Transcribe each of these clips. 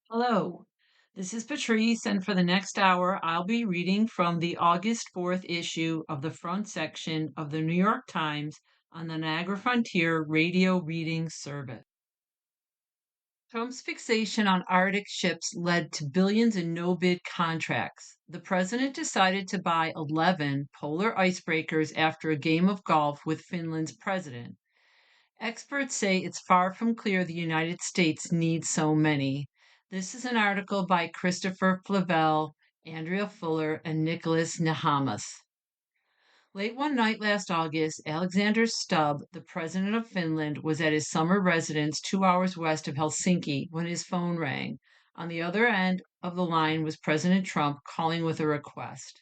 Hello, this is Patrice, and for the next hour, I'll be reading from the August 4th issue of the front section of the New York Times on the Niagara Frontier Radio Reading Service. Trump's fixation on Arctic ships led to billions in no bid contracts. The president decided to buy 11 polar icebreakers after a game of golf with Finland's president. Experts say it's far from clear the United States needs so many. This is an article by Christopher Flavel, Andrea Fuller, and Nicholas Nehamas. Late one night last August, Alexander Stubb, the president of Finland, was at his summer residence 2 hours west of Helsinki when his phone rang. On the other end of the line was President Trump calling with a request.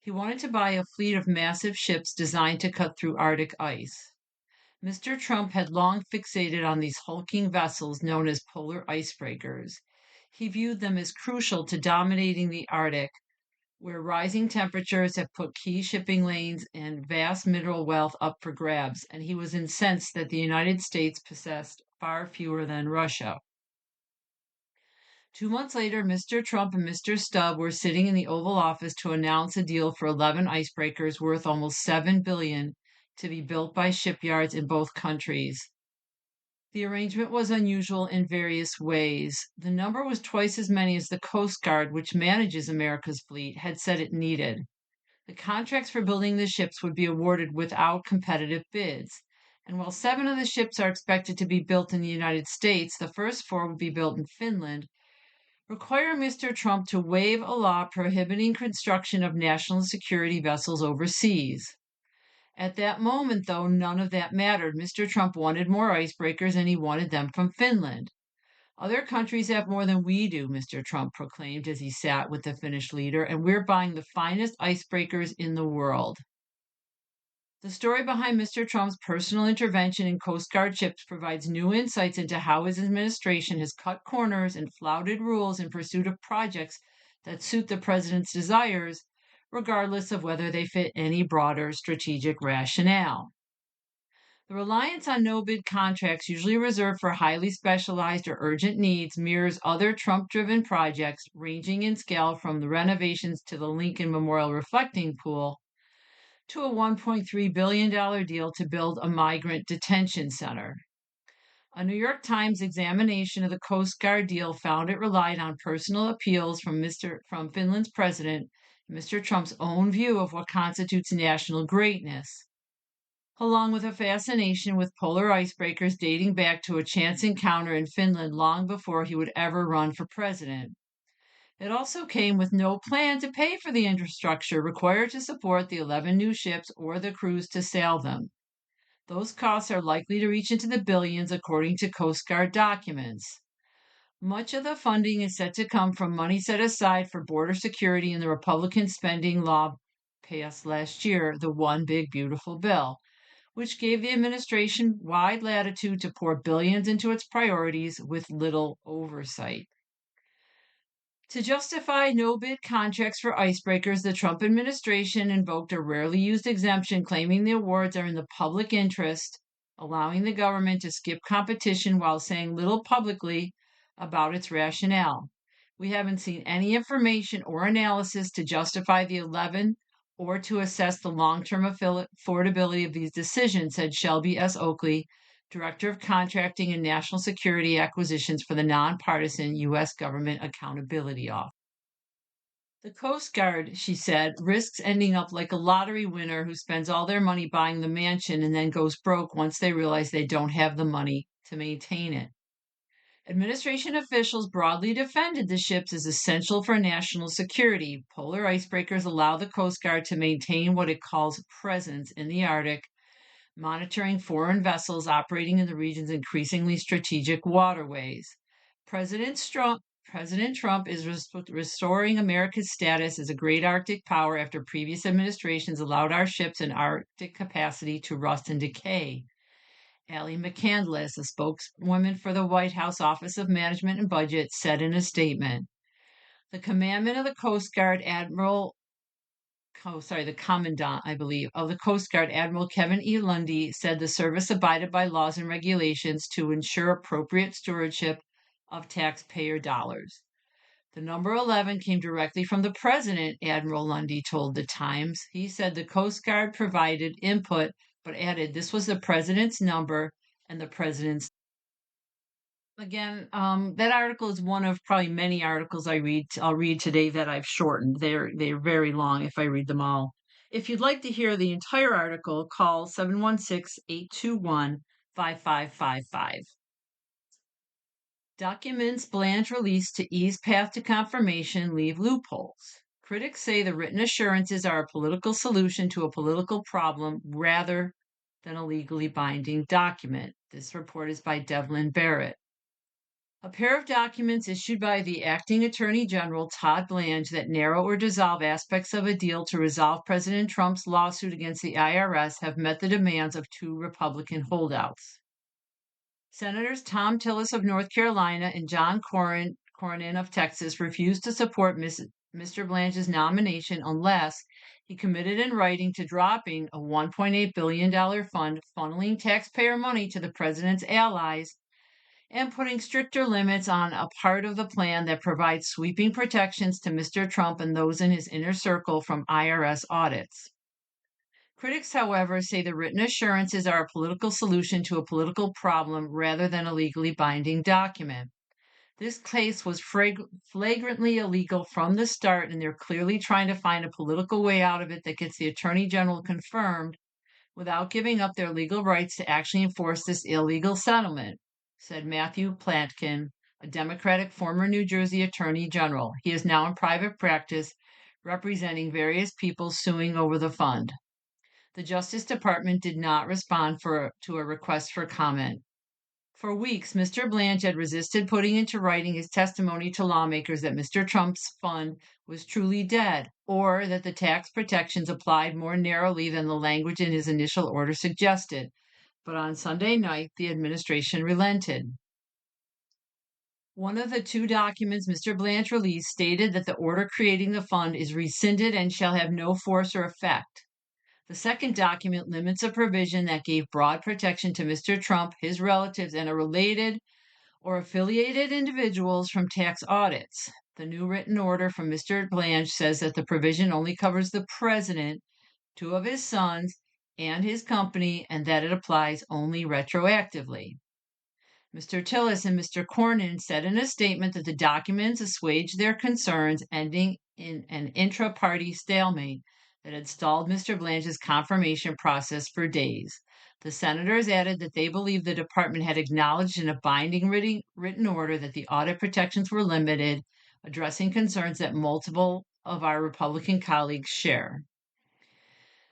He wanted to buy a fleet of massive ships designed to cut through Arctic ice. Mr. Trump had long fixated on these hulking vessels known as polar icebreakers. He viewed them as crucial to dominating the Arctic, where rising temperatures have put key shipping lanes and vast mineral wealth up for grabs, and he was incensed that the United States possessed far fewer than Russia. 2 months later, Mr. Trump and Mr. Stubb were sitting in the Oval Office to announce a deal for 11 icebreakers worth almost $7 billion to be built by shipyards in both countries. The arrangement was unusual in various ways. The number was twice as many as the Coast Guard, which manages America's fleet, had said it needed. The contracts for building the ships would be awarded without competitive bids. And while 7 of the ships are expected to be built in the United States, the first 4 will be built in Finland, requiring Mr. Trump to waive a law prohibiting construction of national security vessels overseas. At that moment, though, none of that mattered. Mr. Trump wanted more icebreakers and he wanted them from Finland. Other countries have more than we do, Mr. Trump proclaimed as he sat with the Finnish leader, and we're buying the finest icebreakers in the world. The story behind Mr. Trump's personal intervention in Coast Guard ships provides new insights into how his administration has cut corners and flouted rules in pursuit of projects that suit the president's desires, regardless of whether they fit any broader strategic rationale. The reliance on no bid contracts, usually reserved for highly specialized or urgent needs, mirrors other Trump driven projects ranging in scale from the renovations to the Lincoln Memorial Reflecting Pool to a $1.3 billion deal to build a migrant detention center. A New York Times examination of the Coast Guard deal found it relied on personal appeals from Finland's president, Mr. Trump's own view of what constitutes national greatness, along with a fascination with polar icebreakers dating back to a chance encounter in Finland long before he would ever run for president. It also came with no plan to pay for the infrastructure required to support the 11 new ships or the crews to sail them. Those costs are likely to reach into the billions, according to Coast Guard documents. Much of the funding is set to come from money set aside for border security in the Republican spending law passed last year, the One Big Beautiful Bill, which gave the administration wide latitude to pour billions into its priorities with little oversight. To justify no bid contracts for icebreakers, the Trump administration invoked a rarely used exemption claiming the awards are in the public interest, allowing the government to skip competition while saying little publicly about its rationale. We haven't seen any information or analysis to justify the 11 or to assess the long term affordability of these decisions, said Shelby S. Oakley, Director of Contracting and National Security Acquisitions for the nonpartisan U.S. Government Accountability Office. The Coast Guard, she said, risks ending up like a lottery winner who spends all their money buying the mansion and then goes broke once they realize they don't have the money to maintain it. Administration officials broadly defended the ships as essential for national security. Polar icebreakers allow the Coast Guard to maintain what it calls presence in the Arctic, monitoring foreign vessels operating in the region's increasingly strategic waterways. President Trump is restoring America's status as a great Arctic power after previous administrations allowed our ships in Arctic capacity to rust and decay. Allie McCandless, a spokeswoman for the White House Office of Management and Budget, said in a statement, the commandment of the Coast Guard the Commandant, I believe, of the Coast Guard, Admiral Kevin E. Lundy, said the service abided by laws and regulations to ensure appropriate stewardship of taxpayer dollars. The number 11 came directly from the president, Admiral Lundy told the Times. He said the Coast Guard provided input, but added this was the president's number and the president's. Again, that article is one of probably many articles I'll read today that I've shortened. They're very long if I read them all. If you'd like to hear the entire article, call 716-821-5555. Documents Blanche released to ease path to confirmation leave loopholes. Critics say the written assurances are a political solution to a political problem rather than a legally binding document. This report is by Devlin Barrett. A pair of documents issued by the acting Attorney General Todd Blanche that narrow or dissolve aspects of a deal to resolve President Trump's lawsuit against the IRS have met the demands of two Republican holdouts. Senators Tom Tillis of North Carolina and John Cornyn of Texas refused to support Mr. Blanche's nomination unless he committed in writing to dropping a $1.8 billion fund funneling taxpayer money to the president's allies and putting stricter limits on a part of the plan that provides sweeping protections to Mr. Trump and those in his inner circle from IRS audits. Critics, however, say the written assurances are a political solution to a political problem rather than a legally binding document. This case was flagrantly illegal from the start, and they're clearly trying to find a political way out of it that gets the Attorney General confirmed without giving up their legal rights to actually enforce this illegal settlement, said Matthew Platkin, a Democratic former New Jersey Attorney General. He is now in private practice representing various people suing over the fund. The Justice Department did not respond to a request for comment. For weeks, Mr. Blanche had resisted putting into writing his testimony to lawmakers that Mr. Trump's fund was truly dead, or that the tax protections applied more narrowly than the language in his initial order suggested. But on Sunday night, the administration relented. One of the two documents Mr. Blanche released stated that the order creating the fund is rescinded and shall have no force or effect. The second document limits a provision that gave broad protection to Mr. Trump, his relatives, and related or affiliated individuals from tax audits. The new written order from Mr. Blanche says that the provision only covers the president, two of his sons, and his company, and that it applies only retroactively. Mr. Tillis and Mr. Cornyn said in a statement that the documents assuaged their concerns, ending in an intra-party stalemate that had stalled Mr. Blanche's confirmation process for days. The senators added that they believed the department had acknowledged in a binding written order that the audit protections were limited, addressing concerns that multiple of our Republican colleagues share.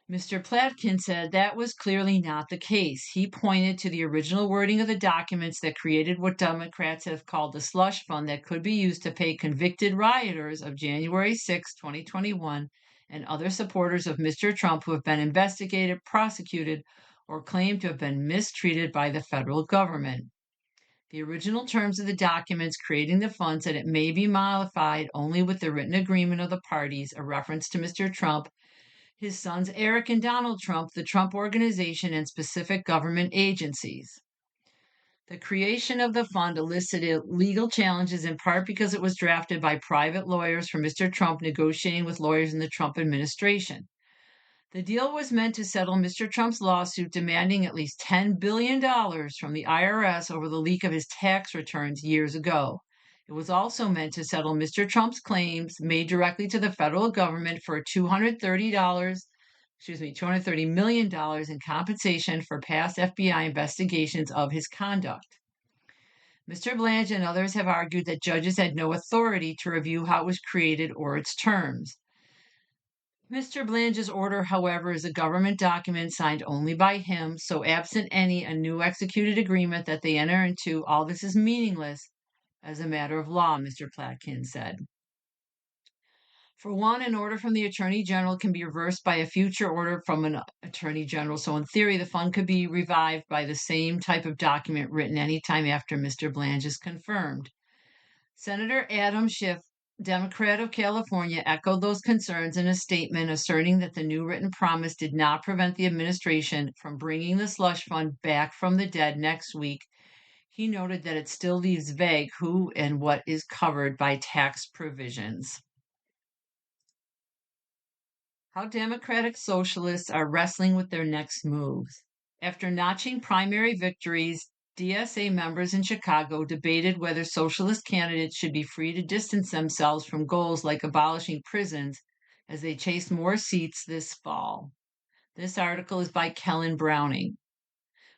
Mr. Platkin said that was clearly not the case. He pointed to the original wording of the documents that created what Democrats have called the slush fund that could be used to pay convicted rioters of January 6, 2021, and other supporters of Mr. Trump who have been investigated, prosecuted, or claimed to have been mistreated by the federal government. The original terms of the documents creating the fund said it may be modified only with the written agreement of the parties, a reference to Mr. Trump, his sons Eric and Donald Trump, the Trump Organization, and specific government agencies. The creation of the fund elicited legal challenges in part because it was drafted by private lawyers for Mr. Trump negotiating with lawyers in the Trump administration. The deal was meant to settle Mr. Trump's lawsuit demanding at least $10 billion from the IRS over the leak of his tax returns years ago. It was also meant to settle Mr. Trump's claims made directly to the federal government for $230 million in compensation for past FBI investigations of his conduct. Mr. Blanche and others have argued that judges had no authority to review how it was created or its terms. Mr. Blanche's order, however, is a government document signed only by him, so absent any a new executed agreement that they enter into, all this is meaningless as a matter of law, Mr. Platkin said. For one, an order from the Attorney General can be reversed by a future order from an Attorney General. So in theory, the fund could be revived by the same type of document written anytime after Mr. Blanche is confirmed. Senator Adam Schiff, Democrat of California, echoed those concerns in a statement asserting that the new written promise did not prevent the administration from bringing the slush fund back from the dead next week. He noted that it still leaves vague who and what is covered by tax provisions. How Democratic Socialists are wrestling with their next moves. After notching primary victories, DSA members in Chicago debated whether socialist candidates should be free to distance themselves from goals like abolishing prisons as they chase more seats this fall. This article is by Kellen Browning.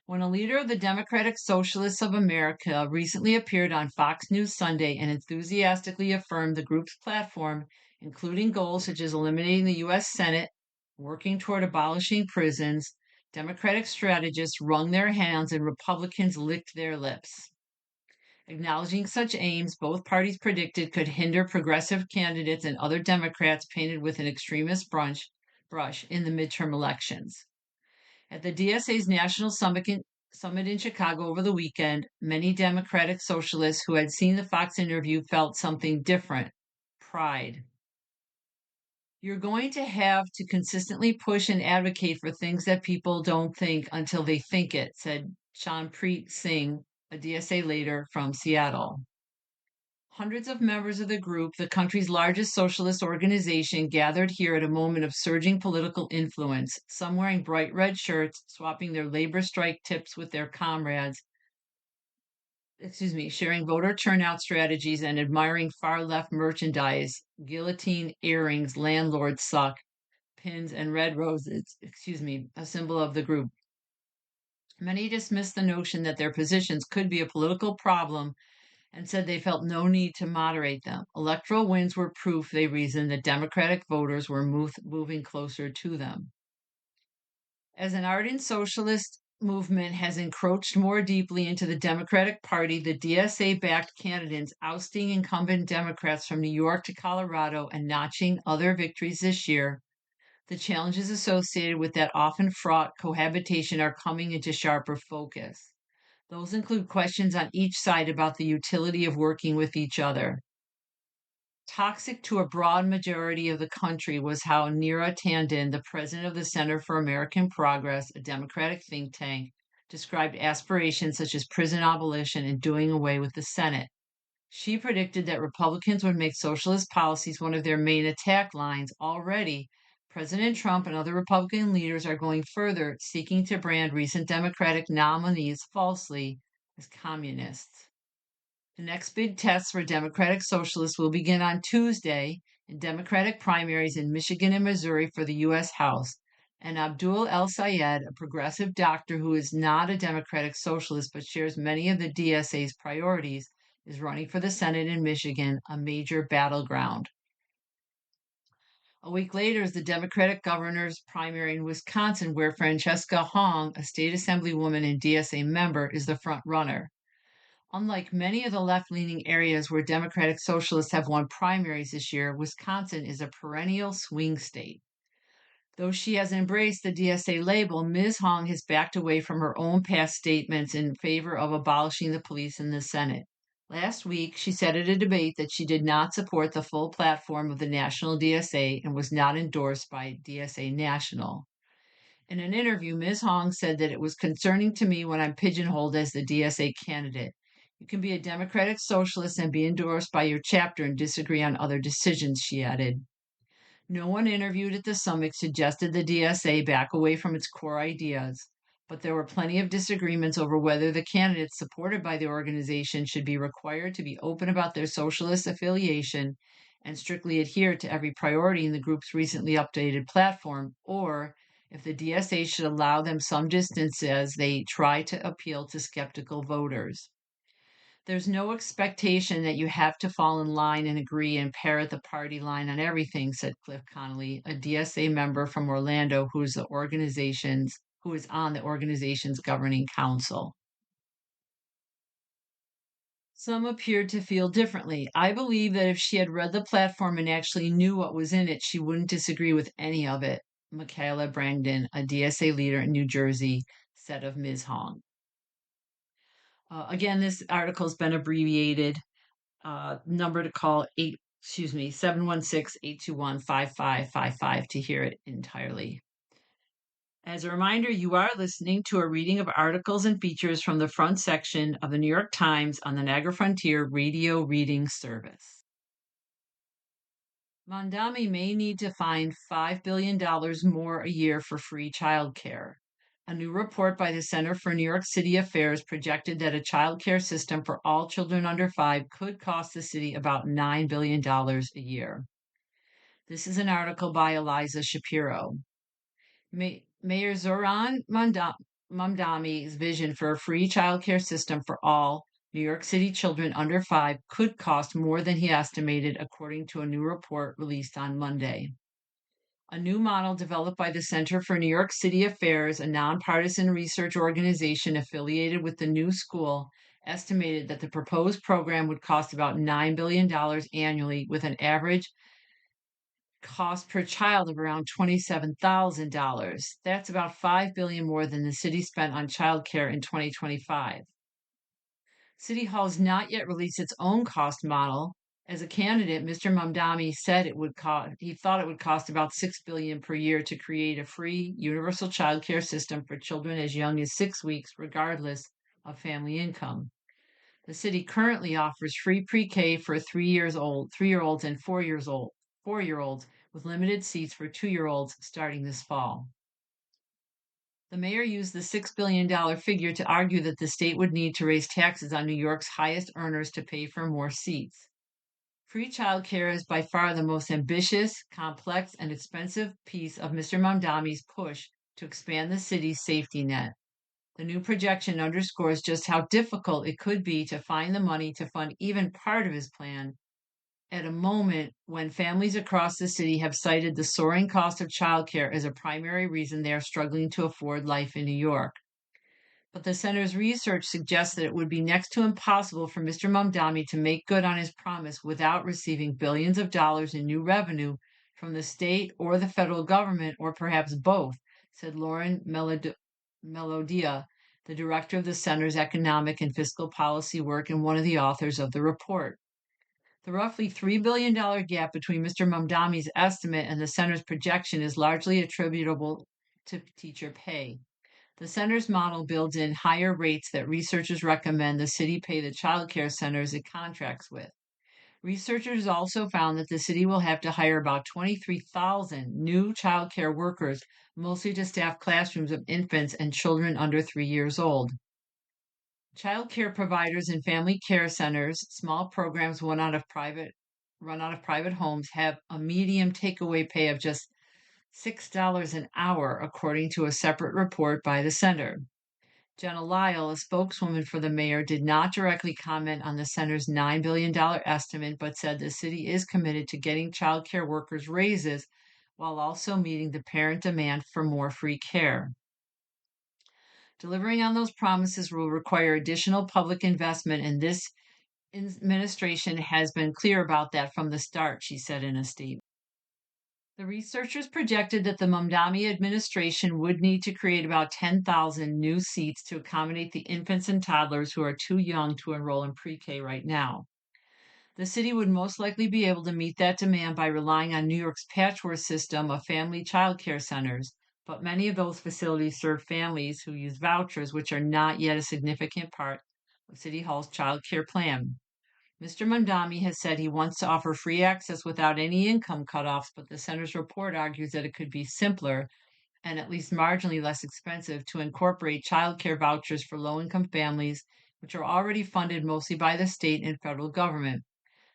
When a leader of the Democratic Socialists of America recently appeared on Fox News Sunday and enthusiastically affirmed the group's platform, including goals such as eliminating the U.S. Senate, working toward abolishing prisons, Democratic strategists wrung their hands and Republicans licked their lips. Acknowledging such aims, both parties predicted could hinder progressive candidates and other Democrats painted with an extremist brush in the midterm elections. At the DSA's National Summit in Chicago over the weekend, many Democratic Socialists who had seen the Fox interview felt something different: pride. You're going to have to consistently push and advocate for things that people don't think until they think it, said Shanpreet Singh, a DSA leader from Seattle. Hundreds of members of the group, the country's largest socialist organization, gathered here at a moment of surging political influence, some wearing bright red shirts, swapping their labor strike tips with their comrades, sharing voter turnout strategies and admiring far left merchandise, guillotine earrings, landlords suck, pins, and red roses, a symbol of the group. Many dismissed the notion that their positions could be a political problem and said they felt no need to moderate them. Electoral wins were proof, they reasoned, that Democratic voters were moving closer to them. As an ardent socialist movement has encroached more deeply into the Democratic Party, the DSA backed candidates ousting incumbent Democrats from New York to Colorado and notching other victories this year, the challenges associated with that often fraught cohabitation are coming into sharper focus. Those include questions on each side about the utility of working with each other. Toxic to a broad majority of the country was how Neera Tanden, the president of the Center for American Progress, a Democratic think tank, described aspirations such as prison abolition and doing away with the Senate. She predicted that Republicans would make socialist policies one of their main attack lines. Already, President Trump and other Republican leaders are going further, seeking to brand recent Democratic nominees falsely as communists. The next big test for Democratic Socialists will begin on Tuesday in Democratic primaries in Michigan and Missouri for the U.S. House. And Abdul El Sayed, a progressive doctor who is not a Democratic Socialist but shares many of the DSA's priorities, is running for the Senate in Michigan, a major battleground. A week later is the Democratic governor's primary in Wisconsin, where Francesca Hong, a state assemblywoman and DSA member, is the front runner. Unlike many of the left-leaning areas where Democratic Socialists have won primaries this year, Wisconsin is a perennial swing state. Though she has embraced the DSA label, Ms. Hong has backed away from her own past statements in favor of abolishing the police in the Senate. Last week, she said at a debate that she did not support the full platform of the National DSA and was not endorsed by DSA National. In an interview, Ms. Hong said that it was concerning to me when I'm pigeonholed as the DSA candidate. You can be a Democratic Socialist and be endorsed by your chapter and disagree on other decisions, she added. No one interviewed at the summit suggested the DSA back away from its core ideas, but there were plenty of disagreements over whether the candidates supported by the organization should be required to be open about their socialist affiliation and strictly adhere to every priority in the group's recently updated platform, or if the DSA should allow them some distance as they try to appeal to skeptical voters. There's no expectation that you have to fall in line and agree and parrot the party line on everything, said Cliff Connolly, a DSA member from Orlando who is on the organization's governing council. Some appeared to feel differently. I believe that if she had read the platform and actually knew what was in it, she wouldn't disagree with any of it, Michaela Brangden, a DSA leader in New Jersey, said of Ms. Hong. Again, this article has been abbreviated. Number to call 716-821-5555 to hear it entirely. As a reminder, you are listening to a reading of articles and features from the front section of the New York Times on the Niagara Frontier Radio Reading Service. Mamdani may need to find $5 billion more a year for free childcare. A new report by the Center for New York City Affairs projected that a childcare system for all children under 5 could cost the city about $9 billion a year. This is an article by Eliza Shapiro. Mayor Zohran Mamdani's vision for a free childcare system for all New York City children under 5 could cost more than he estimated, according to a new report released on Monday. A new model developed by the Center for New York City Affairs, a nonpartisan research organization affiliated with the new school, estimated that the proposed program would cost about $9 billion annually, with an average cost per child of around $27,000. That's about $5 billion more than the city spent on childcare in 2025. City Hall has not yet released its own cost model. As a candidate, Mr. Mamdani said he thought it would cost about $6 billion per year to create a free universal childcare system for children as young as 6 weeks, regardless of family income. The city currently offers free pre-K for 3-year-olds and 4-year-olds, with limited seats for 2-year-olds starting this fall. The mayor used the $6 billion figure to argue that the state would need to raise taxes on New York's highest earners to pay for more seats. Free childcare is by far the most ambitious, complex, and expensive piece of Mr. Mamdani's push to expand the city's safety net. The new projection underscores just how difficult it could be to find the money to fund even part of his plan at a moment when families across the city have cited the soaring cost of childcare as a primary reason they are struggling to afford life in New York. But the center's research suggests that it would be next to impossible for Mr. Mamdani to make good on his promise without receiving billions of dollars in new revenue from the state or the federal government, or perhaps both, said Lauren Melodia, the director of the center's economic and fiscal policy work and one of the authors of the report. The roughly $3 billion gap between Mr. Mamdani's estimate and the center's projection is largely attributable to teacher pay. The center's model builds in higher rates that researchers recommend the city pay the child care centers it contracts with. Researchers also found that the city will have to hire about 23,000 new child care workers, mostly to staff classrooms of infants and children under 3 years old. Child care providers and family care centers, small programs run out of private homes, have a median takeaway pay of just $6 an hour, according to a separate report by the center. Jenna Lyle, a spokeswoman for the mayor, did not directly comment on the center's $9 billion estimate, but said the city is committed to getting child care workers raises while also meeting the parent demand for more free care. Delivering on those promises will require additional public investment, and this administration has been clear about that from the start, she said in a statement. The researchers projected that the Mamdani administration would need to create about 10,000 new seats to accommodate the infants and toddlers who are too young to enroll in pre-K right now. The city would most likely be able to meet that demand by relying on New York's patchwork system of family child care centers, but many of those facilities serve families who use vouchers, which are not yet a significant part of City Hall's child care plan. Mr. Mamdani has said he wants to offer free access without any income cutoffs, but the center's report argues that it could be simpler and at least marginally less expensive to incorporate child care vouchers for low-income families, which are already funded mostly by the state and federal government.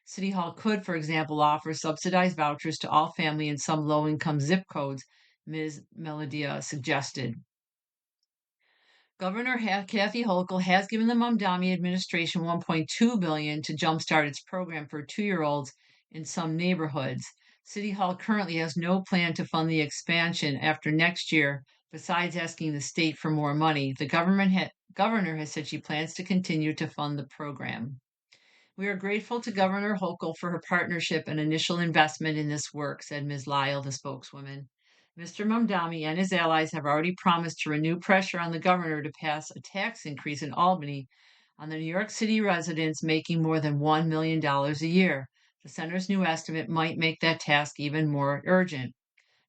City Hall could, for example, offer subsidized vouchers to all family in some low-income zip codes, Ms. Melodia suggested. Governor Kathy Hochul has given the Mamdani administration $1.2 billion to jumpstart its program for 2-year-olds in some neighborhoods. City Hall currently has no plan to fund the expansion after next year, besides asking the state for more money. The governor has said she plans to continue to fund the program. We are grateful to Governor Hochul for her partnership and initial investment in this work, said Ms. Lyle, the spokeswoman. Mr. Mamdani and his allies have already promised to renew pressure on the governor to pass a tax increase in Albany on the New York City residents making more than $1 million a year. The center's new estimate might make that task even more urgent.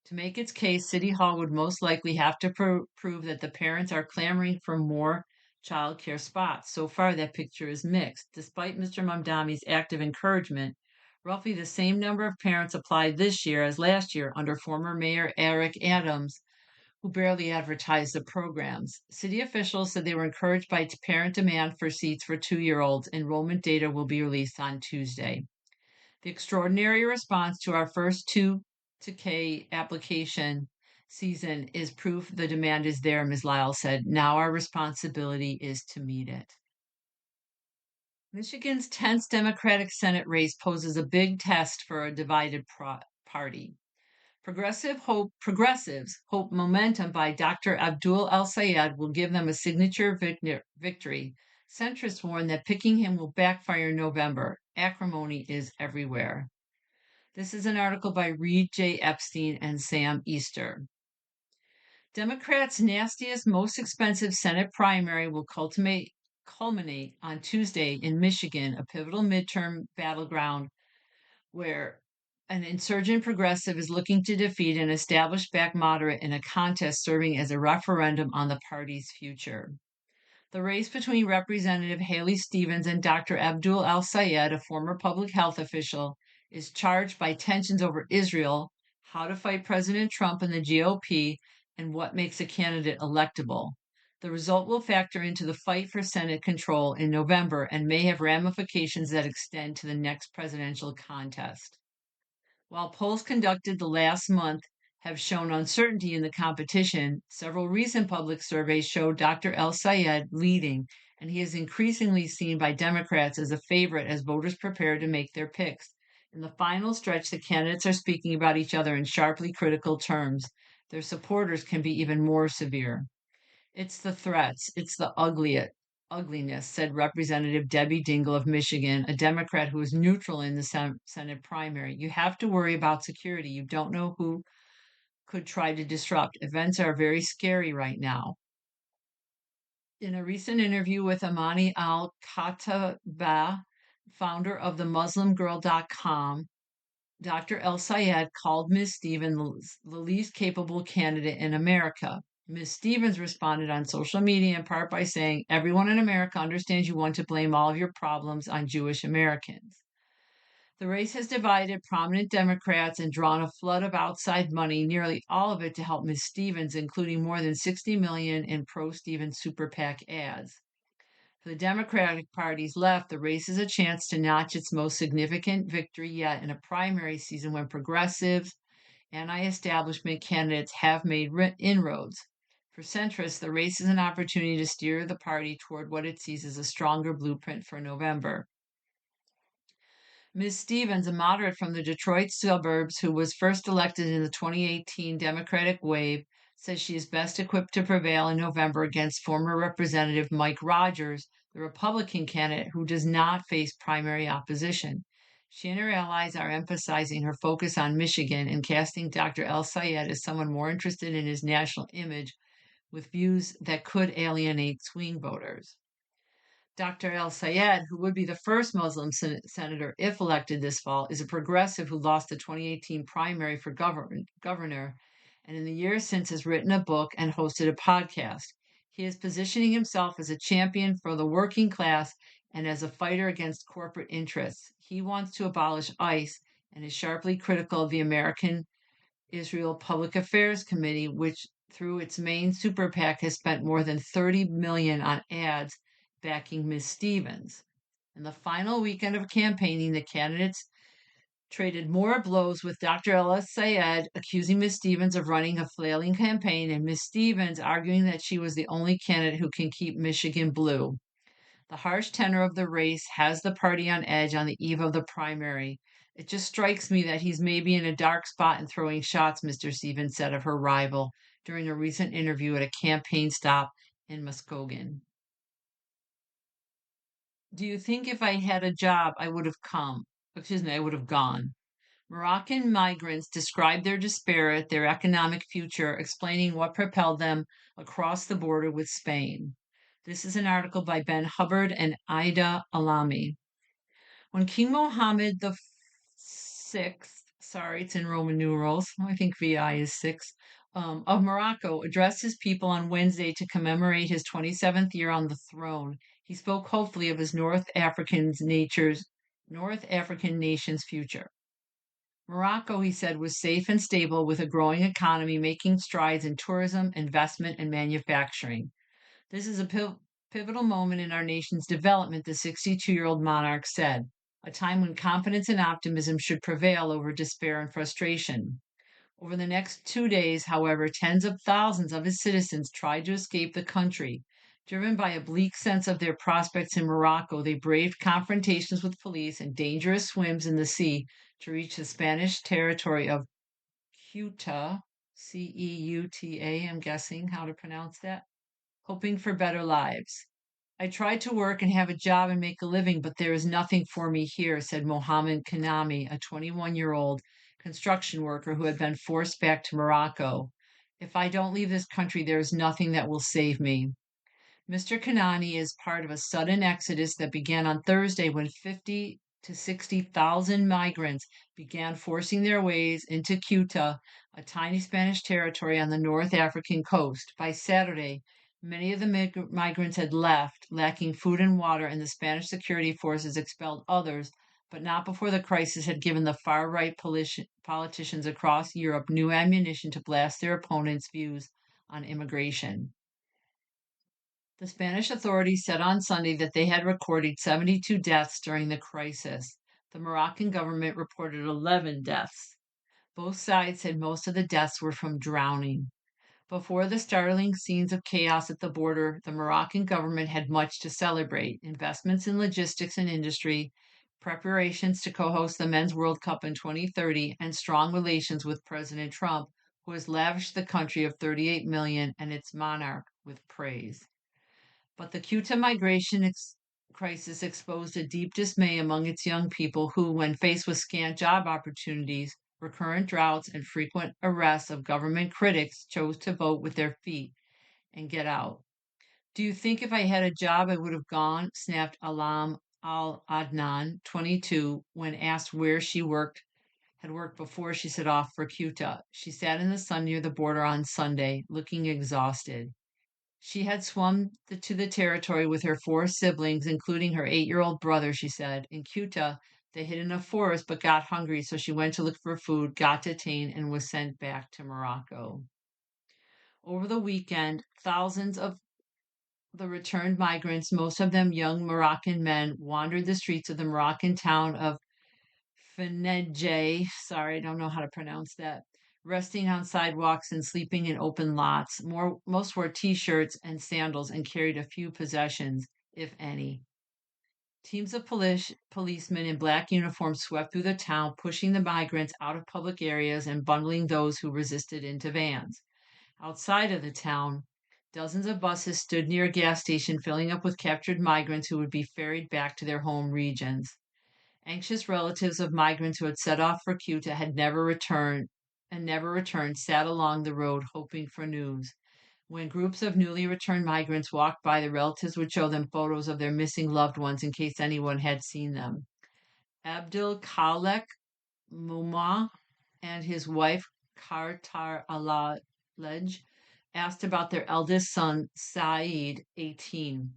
To make its case, City Hall would most likely have to prove that the parents are clamoring for more child care spots. So far, that picture is mixed. Despite Mr. Mamdani's active encouragement, roughly the same number of parents applied this year as last year under former Mayor Eric Adams, who barely advertised the programs. City officials said they were encouraged by parent demand for seats for 2-year-olds. Enrollment data will be released on Tuesday. The extraordinary response to our first 2K application season is proof the demand is there, Ms. Lyle said. Now our responsibility is to meet it. Michigan's tense Democratic Senate race poses a big test for a divided party. Progressives hope momentum by Dr. Abdul El-Sayed will give them a signature victory. Centrists warn that picking him will backfire in November. Acrimony is everywhere. This is an article by Reed J. Epstein and Sam Easter. Democrats' nastiest, most expensive Senate primary will culminate on Tuesday in Michigan, a pivotal midterm battleground where an insurgent progressive is looking to defeat an established back moderate in a contest serving as a referendum on the party's future. The race between Representative Haley Stevens and Dr. Abdul El-Sayed, a former public health official, is charged by tensions over Israel, how to fight President Trump and the GOP, and what makes a candidate electable. The result will factor into the fight for Senate control in November and may have ramifications that extend to the next presidential contest. While polls conducted the last month have shown uncertainty in the competition, several recent public surveys show Dr. El-Sayed leading, and he is increasingly seen by Democrats as a favorite as voters prepare to make their picks. In the final stretch, the candidates are speaking about each other in sharply critical terms. Their supporters can be even more severe. It's the threats, it's the ugliness, said Representative Debbie Dingell of Michigan, a Democrat who was neutral in the Senate primary. You have to worry about security. You don't know who could try to disrupt. Events are very scary right now. In a recent interview with Amani Al-Khattabah, founder of the MuslimGirl.com, Dr. El-Sayed called Ms. Stevens the least capable candidate in America. Ms. Stevens responded on social media in part by saying, everyone in America understands you want to blame all of your problems on Jewish Americans. The race has divided prominent Democrats and drawn a flood of outside money, nearly all of it to help Ms. Stevens, including more than $60 million in pro-Stevens super PAC ads. For the Democratic Party's left, the race is a chance to notch its most significant victory yet in a primary season when progressives, anti-establishment candidates have made inroads. For centrists, the race is an opportunity to steer the party toward what it sees as a stronger blueprint for November. Ms. Stevens, a moderate from the Detroit suburbs who was first elected in the 2018 Democratic wave, says she is best equipped to prevail in November against former Representative Mike Rogers, the Republican candidate who does not face primary opposition. She and her allies are emphasizing her focus on Michigan and casting Dr. El-Sayed as someone more interested in his national image with views that could alienate swing voters. Dr. El-Sayed, who would be the first Muslim senator if elected this fall, is a progressive who lost the 2018 primary for governor, and in the years since has written a book and hosted a podcast. He is positioning himself as a champion for the working class and as a fighter against corporate interests. He wants to abolish ICE and is sharply critical of the American Israel Public Affairs Committee, which through its main super PAC has spent more than $30 million on ads backing Ms. Stevens. In the final weekend of campaigning, the candidates traded more blows with Dr. El-Sayed accusing Ms. Stevens of running a flailing campaign and Ms. Stevens arguing that she was the only candidate who can keep Michigan blue. The harsh tenor of the race has the party on edge on the eve of the primary. It just strikes me that he's maybe in a dark spot and throwing shots, Mr. Stevens said of her rival during a recent interview at a campaign stop in Muskegon. Do you think if I had a job, I would have gone? Moroccan migrants described their despair at their economic future, explaining what propelled them across the border with Spain. This is an article by Ben Hubbard and Ida Alami. When King Mohammed VI sorry, it's in Roman numerals. I think VI is 6. Of Morocco addressed his people on Wednesday to commemorate his 27th year on the throne. He spoke hopefully of his North African nation's future. Morocco, he said, was safe and stable with a growing economy making strides in tourism, investment, and manufacturing. This is a pivotal moment in our nation's development, the 62-year-old monarch said, a time when confidence and optimism should prevail over despair and frustration. Over the next 2 days, however, tens of thousands of his citizens tried to escape the country. Driven by a bleak sense of their prospects in Morocco, they braved confrontations with police and dangerous swims in the sea to reach the Spanish territory of Ceuta, Ceuta, I'm guessing how to pronounce that, hoping for better lives. I tried to work and have a job and make a living, but there is nothing for me here, said Mohammed Kanami, a 21-year-old construction worker who had been forced back to Morocco. If I don't leave this country, there is nothing that will save me. Mr. Kanani is part of a sudden exodus that began on Thursday when 50 to 60,000 migrants began forcing their ways into Ceuta, a tiny Spanish territory on the North African coast. By Saturday, many of the migrants had left, lacking food and water, and the Spanish security forces expelled others, but not before the crisis had given the far right politicians across Europe new ammunition to blast their opponents' views on immigration. The Spanish authorities said on Sunday that they had recorded 72 deaths during the crisis. The Moroccan government reported 11 deaths. Both sides said most of the deaths were from drowning. Before the startling scenes of chaos at the border, the Moroccan government had much to celebrate: investments in logistics and industry, preparations to co host the Men's World Cup in 2030, and strong relations with President Trump, who has lavished the country of 38 million and its monarch with praise. But the Ceuta crisis exposed a deep dismay among its young people who, when faced with scant job opportunities, recurrent droughts, and frequent arrests of government critics, chose to vote with their feet and get out. Do you think if I had a job I would have gone? Snapped Alam Al Adnan, 22, when asked where she had worked before she set off for Ceuta. She sat in the sun near the border on Sunday, looking exhausted. She had swum to the territory with her 4 siblings, including her 8-year-old brother, she said. In Ceuta, they hid in a forest but got hungry, so she went to look for food, got detained, and was sent back to Morocco. Over the weekend, thousands of the returned migrants, most of them young Moroccan men, wandered the streets of the Moroccan town of Fenedje. Sorry, I don't know how to pronounce that. Resting on sidewalks and sleeping in open lots. Most wore t-shirts and sandals and carried a few possessions, if any. Teams of policemen in black uniforms swept through the town, pushing the migrants out of public areas and bundling those who resisted into vans. Outside of the town, dozens of buses stood near a gas station filling up with captured migrants who would be ferried back to their home regions. Anxious relatives of migrants who had set off for Ceuta had never returned, sat along the road hoping for news. When groups of newly returned migrants walked by, the relatives would show them photos of their missing loved ones in case anyone had seen them. Abdul Khalek Muma and his wife Kartar Alalej asked about their eldest son, Saeed, 18.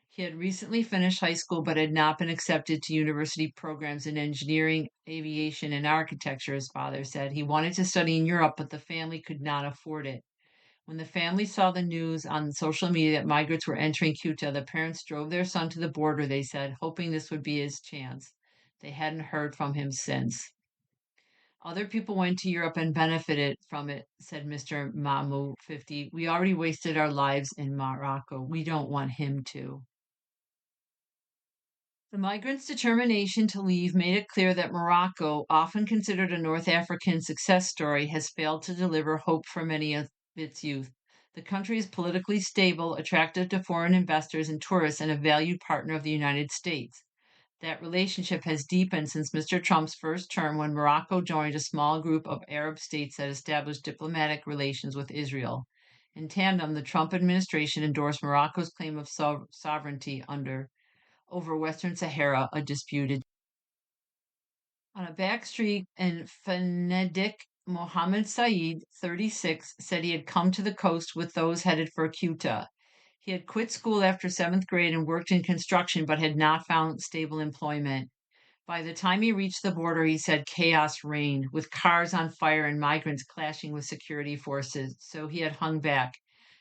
He had recently finished high school but had not been accepted to university programs in engineering, aviation, and architecture, his father said. He wanted to study in Europe, but the family could not afford it. When the family saw the news on social media that migrants were entering Ceuta, the parents drove their son to the border, they said, hoping this would be his chance. They hadn't heard from him since. Other people went to Europe and benefited from it, said Mr. Mahmoud, 50. We already wasted our lives in Morocco. We don't want him to. The migrants' determination to leave made it clear that Morocco, often considered a North African success story, has failed to deliver hope for many of its youth. The country is politically stable, attractive to foreign investors and tourists, and a valued partner of the United States. That relationship has deepened since Mr. Trump's first term, when Morocco joined a small group of Arab states that established diplomatic relations with Israel. In tandem, the Trump administration endorsed Morocco's claim of sovereignty over Western Sahara, a disputed On a back street in Venedig, Mohammed Saeed, 36, said he had come to the coast with those headed for Ceuta. He had quit school after seventh grade and worked in construction, but had not found stable employment. By the time he reached the border, he said chaos reigned, with cars on fire and migrants clashing with security forces, so he had hung back.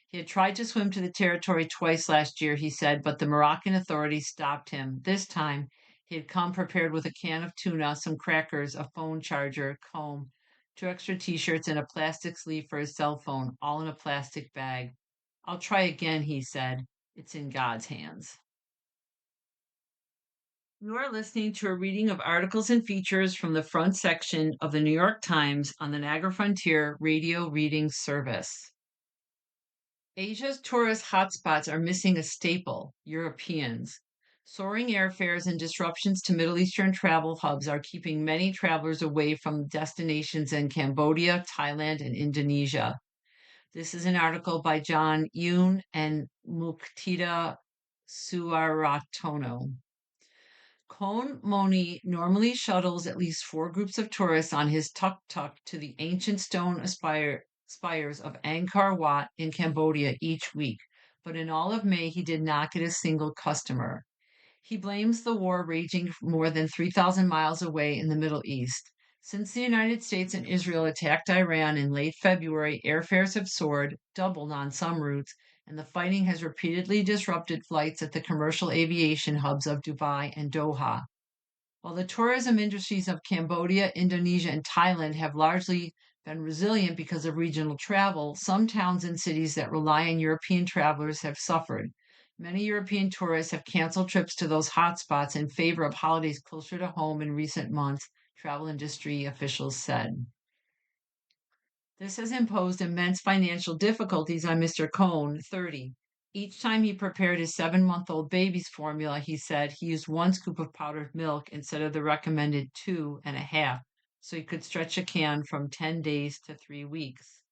He had tried to swim to the territory twice last year, he said, but the Moroccan authorities stopped him. This time, he had come prepared with a can of tuna, some crackers, a phone charger, comb, two extra t shirts, and a plastic sleeve for his cell phone, all in a plastic bag. I'll try again, he said. It's in God's hands. You are listening to a reading of articles and features from the front section of the New York Times on the Niagara Frontier Radio Reading Service. Asia's tourist hotspots are missing a staple: Europeans. Soaring airfares and disruptions to Middle Eastern travel hubs are keeping many travelers away from destinations in Cambodia, Thailand, and Indonesia. This is an article by John Yoon and Muktida Suaratono. Kon Moni normally shuttles at least 4 groups of tourists on his tuk-tuk to the ancient stone spires of Angkor Wat in Cambodia each week, but in all of May he did not get a single customer. He blames the war raging more than 3,000 miles away in the Middle East. Since the United States and Israel attacked Iran in late February, airfares have soared, doubled on some routes, and the fighting has repeatedly disrupted flights at the commercial aviation hubs of Dubai and Doha. While the tourism industries of Cambodia, Indonesia, and Thailand have largely been resilient because of regional travel, some towns and cities that rely on European travelers have suffered. Many European tourists have canceled trips to those hotspots in favor of holidays closer to home in recent months, travel industry officials said. This has imposed immense financial difficulties on Mr. Cohn, 30. Each time he prepared his 7-month-old baby's formula, he said he used 1 scoop of powdered milk instead of the recommended 2.5, so he could stretch a can from 10 days to 3 weeks.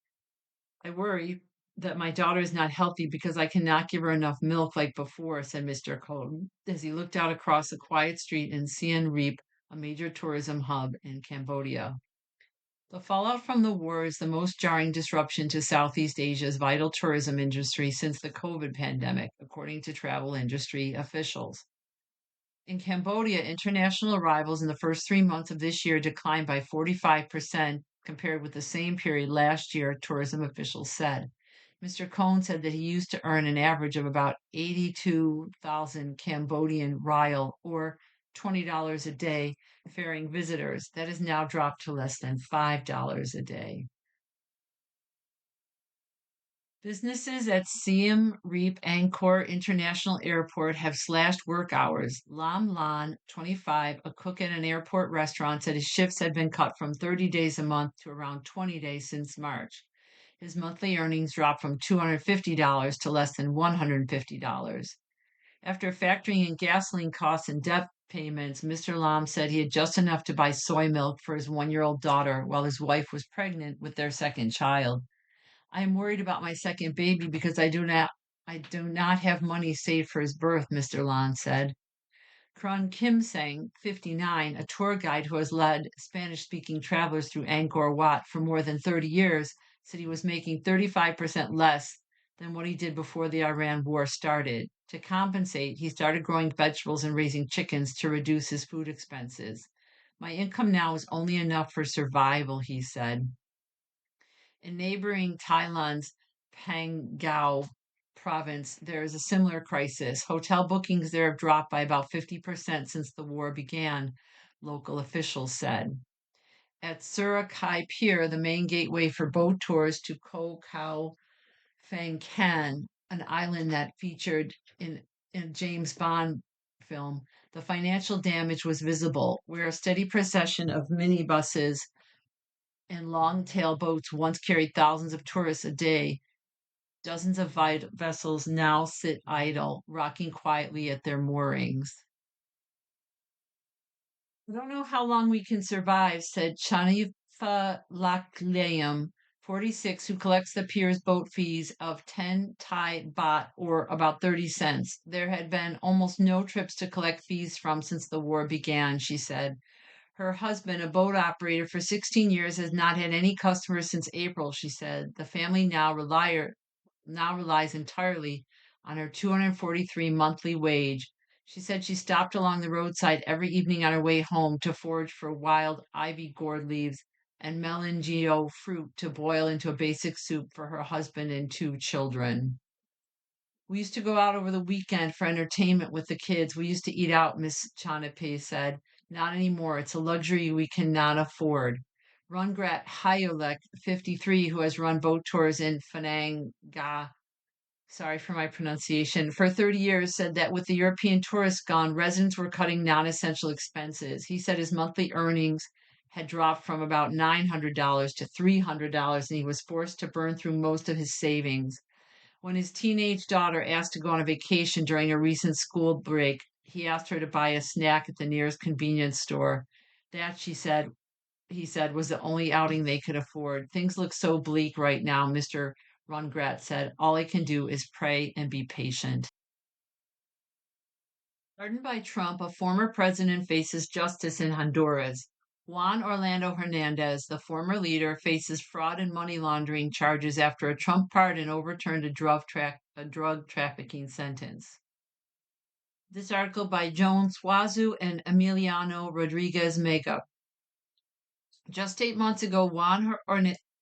I worry that my daughter is not healthy because I cannot give her enough milk like before, said Mr. Cohn as he looked out across a quiet street in Siem Reap, a major tourism hub in Cambodia. The fallout from the war is the most jarring disruption to Southeast Asia's vital tourism industry since the COVID pandemic, according to travel industry officials. In Cambodia, international arrivals in the first 3 months of this year declined by 45% compared with the same period last year, tourism officials said. Mr. Cohn said that he used to earn an average of about 82,000 Cambodian rial, or $20 a day, ferrying visitors. That has now dropped to less than $5 a day. Businesses at Siem Reap Angkor International Airport have slashed work hours. Lam Lan, 25, a cook at an airport restaurant, said his shifts had been cut from 30 days a month to around 20 days since March. His monthly earnings dropped from $250 to less than $150. After factoring in gasoline costs and debt payments, Mr. Lam said he had just enough to buy soy milk for his 1-year-old daughter while his wife was pregnant with their second child. I am worried about my second baby because I do not have money saved for his birth, Mr. Lam said. Kron Kim Sang, 59, a tour guide who has led Spanish speaking travelers through Angkor Wat for more than 30 years, said he was making 35% less than what he did before the Iran war started. To compensate, he started growing vegetables and raising chickens to reduce his food expenses. My income now is only enough for survival, he said. In neighboring Thailand's Pangao province, there is a similar crisis. Hotel bookings there have dropped by about 50% since the war began, local officials said. At Surakai Pier, the main gateway for boat tours to Koh Khao Phan Kan, an island that featured in a James Bond film, the financial damage was visible, where a steady procession of minibuses and long-tail boats once carried thousands of tourists a day. Dozens of vessels now sit idle, rocking quietly at their moorings. I don't know how long we can survive, said Chanifa Lakleum, 46, who collects the pier's boat fees of 10 Thai baht, or about 30 cents. There had been almost no trips to collect fees from since the war began, she said. Her husband, a boat operator for 16 years, has not had any customers since April, she said. The family now relies entirely on her 243 monthly wage. She said she stopped along the roadside every evening on her way home to forage for wild ivy gourd leaves and melangio fruit to boil into a basic soup for her husband and two children. We used to go out over the weekend for entertainment with the kids. We used to eat out, Miss Chanape said. Not anymore. It's a luxury we cannot afford. Rungrat Hayolek, 53, who has run boat tours in Fananga, sorry for my pronunciation, for 30 years, said that with the European tourists gone, residents were cutting non-essential expenses. He said his monthly earnings had dropped from about $900 to $300, and he was forced to burn through most of his savings. When his teenage daughter asked to go on a vacation during a recent school break, he asked her to buy a snack at the nearest convenience store. That, he said, was the only outing they could afford. Things look so bleak right now, Mr. Rungrat said. All I can do is pray and be patient. Pardoned by Trump, a former president faces justice in Honduras. Juan Orlando Hernandez, the former leader, faces fraud and money laundering charges after a Trump pardon overturned a drug trafficking sentence. This article by Joan Suazu and Emiliano Rodriguez Mega. Just 8 months ago,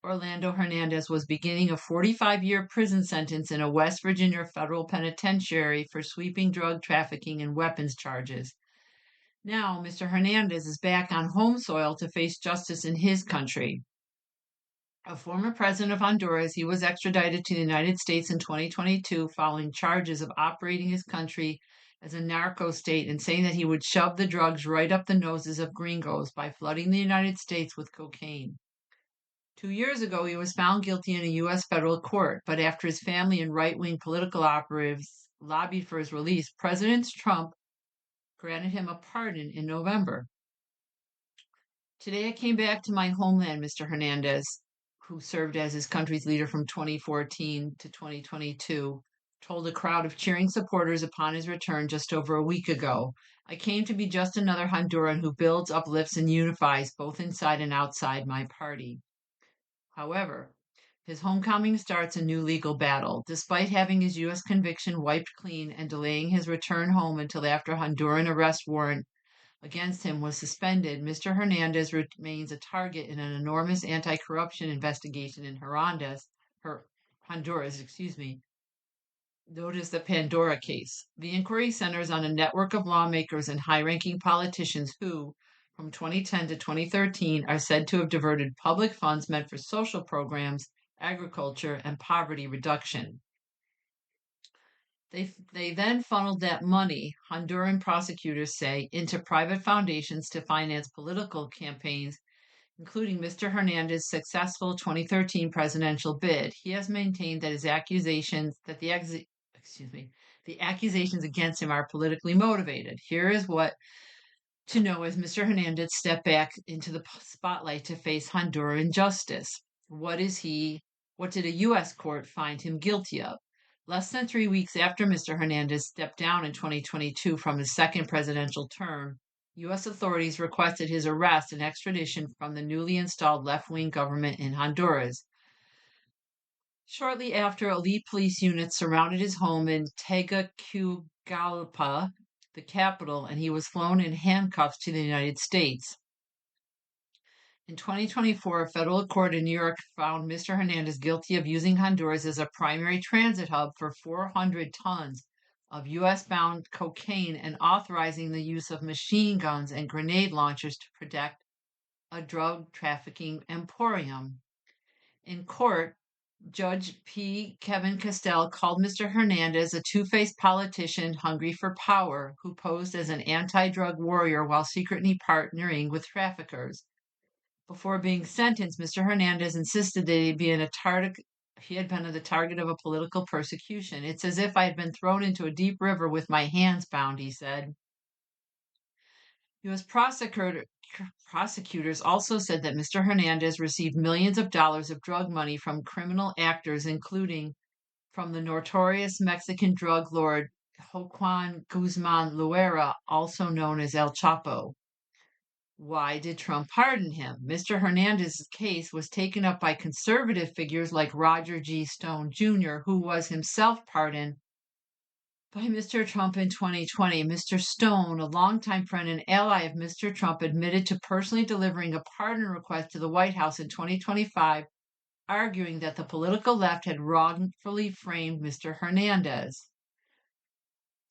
Orlando Hernandez was beginning a 45-year prison sentence in a West Virginia federal penitentiary for sweeping drug trafficking and weapons charges. Now, Mr. Hernandez is back on home soil to face justice in his country. A former president of Honduras, he was extradited to the United States in 2022 following charges of operating his country as a narco state and saying that he would shove the drugs right up the noses of gringos by flooding the United States with cocaine. 2 years ago, he was found guilty in a U.S. federal court, but after his family and right-wing political operatives lobbied for his release, President Trump granted him a pardon in November. Today I came back to my homeland, Mr. Hernandez, who served as his country's leader from 2014 to 2022, told a crowd of cheering supporters upon his return just over a week ago. I came to be just another Honduran who builds, uplifts, and unifies both inside and outside my party. However, his homecoming starts a new legal battle. Despite having his U.S. conviction wiped clean and delaying his return home until after Honduran arrest warrant against him was suspended, Mr. Hernandez remains a target in an enormous anti-corruption investigation in Honduras, known as the Pandora case. The inquiry centers on a network of lawmakers and high-ranking politicians who, from 2010 to 2013, are said to have diverted public funds meant for social programs, agriculture, and poverty reduction. They then funneled that money, Honduran prosecutors say, into private foundations to finance political campaigns, including Mr. Hernandez's successful 2013 presidential bid. He has maintained that the accusations against him are politically motivated. Here is what to know as Mr. Hernandez stepped back into the spotlight to face Honduran justice. What did a U.S. court find him guilty of? Less than 3 weeks after Mr. Hernandez stepped down in 2022 from his second presidential term, U.S. authorities requested his arrest and extradition from the newly installed left-wing government in Honduras. Shortly after, elite police units surrounded his home in Tegucigalpa, the capital, and he was flown in handcuffs to the United States. In 2024, a federal court in New York found Mr. Hernandez guilty of using Honduras as a primary transit hub for 400 tons of U.S.-bound cocaine and authorizing the use of machine guns and grenade launchers to protect a drug trafficking emporium. In court, Judge P. Kevin Castell called Mr. Hernandez a two-faced politician hungry for power who posed as an anti-drug warrior while secretly partnering with traffickers. Before being sentenced, Mr. Hernandez insisted that he had been the target of a political persecution. It's as if I had been thrown into a deep river with my hands bound, he said. U.S. prosecutors also said that Mr. Hernandez received millions of dollars of drug money from criminal actors, including from the notorious Mexican drug lord Joaquin Guzman Loera, also known as El Chapo. Why did Trump pardon him? Mr. Hernandez's case was taken up by conservative figures like Roger G. Stone Jr., who was himself pardoned by Mr. Trump in 2020. Mr. Stone, a longtime friend and ally of Mr. Trump, admitted to personally delivering a pardon request to the White House in 2025, arguing that the political left had wrongfully framed Mr. Hernandez.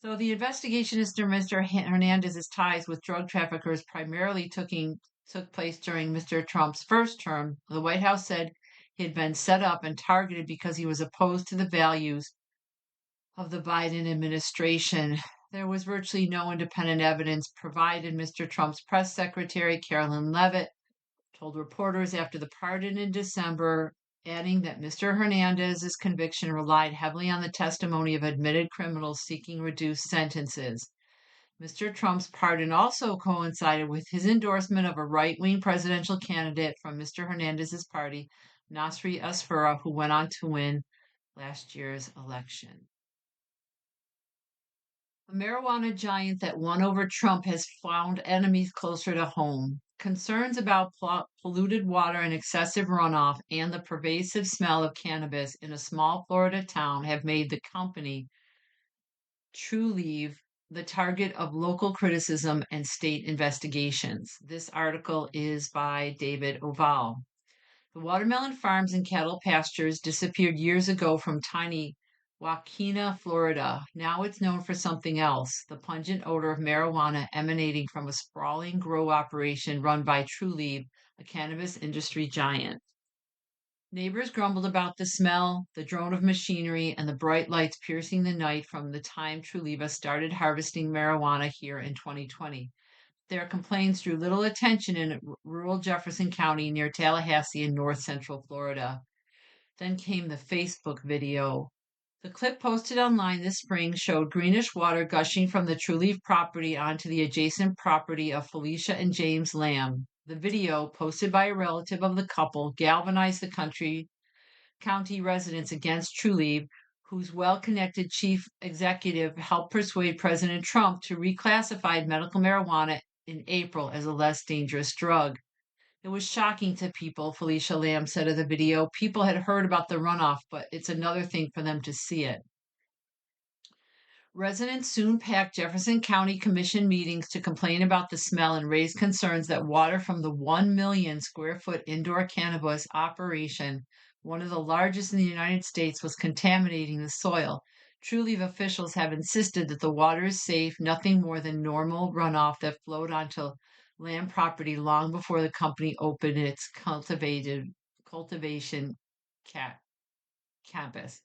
So the investigation into Mr. Hernandez's ties with drug traffickers primarily took place during Mr. Trump's first term. The White House said he had been set up and targeted because he was opposed to the values of the Biden administration. There was virtually no independent evidence provided. Mr. Trump's press secretary, Carolyn Levitt, told reporters after the pardon in December, adding that Mr. Hernandez's conviction relied heavily on the testimony of admitted criminals seeking reduced sentences. Mr. Trump's pardon also coincided with his endorsement of a right-wing presidential candidate from Mr. Hernandez's party, Nasri Asfura, who went on to win last year's election. A marijuana giant that won over Trump has found enemies closer to home. Concerns about polluted water and excessive runoff and the pervasive smell of cannabis in a small Florida town have made the company Trulieve the target of local criticism and state investigations. This article is by David Oval. The watermelon farms and cattle pastures disappeared years ago from tiny Wakena, Florida. Now it's known for something else, the pungent odor of marijuana emanating from a sprawling grow operation run by Trulieve, a cannabis industry giant. Neighbors grumbled about the smell, the drone of machinery, and the bright lights piercing the night from the time Trulieve started harvesting marijuana here in 2020. Their complaints drew little attention in rural Jefferson County near Tallahassee in north central Florida. Then came the Facebook video. The clip posted online this spring showed greenish water gushing from the Trulieve property onto the adjacent property of Felicia and James Lamb. The video, posted by a relative of the couple, galvanized the county residents against Trulieve, whose well-connected chief executive helped persuade President Trump to reclassify medical marijuana in April as a less dangerous drug. It was shocking to people, Felicia Lamb said of the video. People had heard about the runoff, but it's another thing for them to see it. Residents soon packed Jefferson County Commission meetings to complain about the smell and raise concerns that water from the 1 million square foot indoor cannabis operation, one of the largest in the United States, was contaminating the soil. Trulieve officials have insisted that the water is safe, nothing more than normal runoff that flowed onto land property long before the company opened its cultivation campus.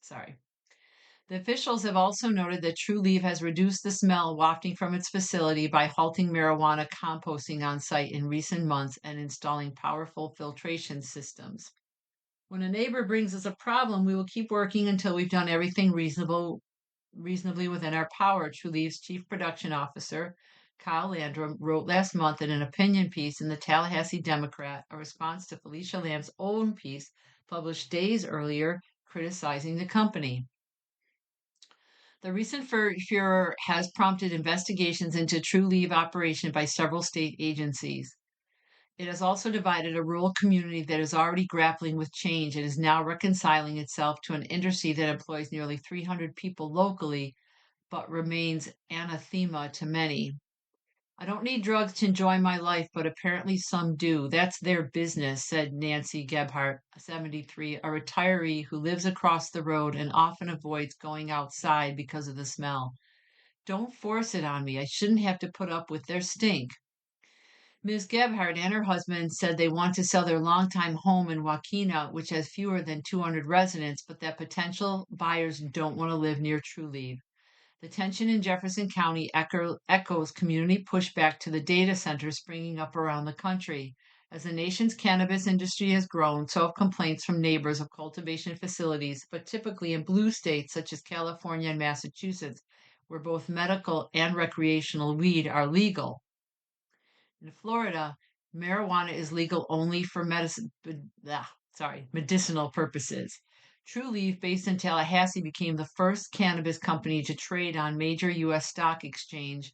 The officials have also noted that Trulieve has reduced the smell wafting from its facility by halting marijuana composting on site in recent months and installing powerful filtration systems. When a neighbor brings us a problem, we will keep working until we've done everything reasonably within our power, Trulieve's chief production officer, Kyle Landrum, wrote last month in an opinion piece in the Tallahassee Democrat, a response to Felicia Lamb's own piece published days earlier criticizing the company. The recent furor has prompted investigations into Trulieve operation by several state agencies. It has also divided a rural community that is already grappling with change and is now reconciling itself to an industry that employs nearly 300 people locally, but remains anathema to many. I don't need drugs to enjoy my life, but apparently some do. That's their business, said Nancy Gebhardt, 73, a retiree who lives across the road and often avoids going outside because of the smell. Don't force it on me. I shouldn't have to put up with their stink. Ms. Gebhardt and her husband said they want to sell their longtime home in Wakena, which has fewer than 200 residents, but that potential buyers don't want to live near Trulieve. The tension in Jefferson County echoes community pushback to the data centers springing up around the country. As the nation's cannabis industry has grown, so have complaints from neighbors of cultivation facilities, but typically in blue states such as California and Massachusetts, where both medical and recreational weed are legal. In Florida, marijuana is legal only for medicinal purposes. Trulieve, based in Tallahassee, became the first cannabis company to trade on major U.S. stock exchange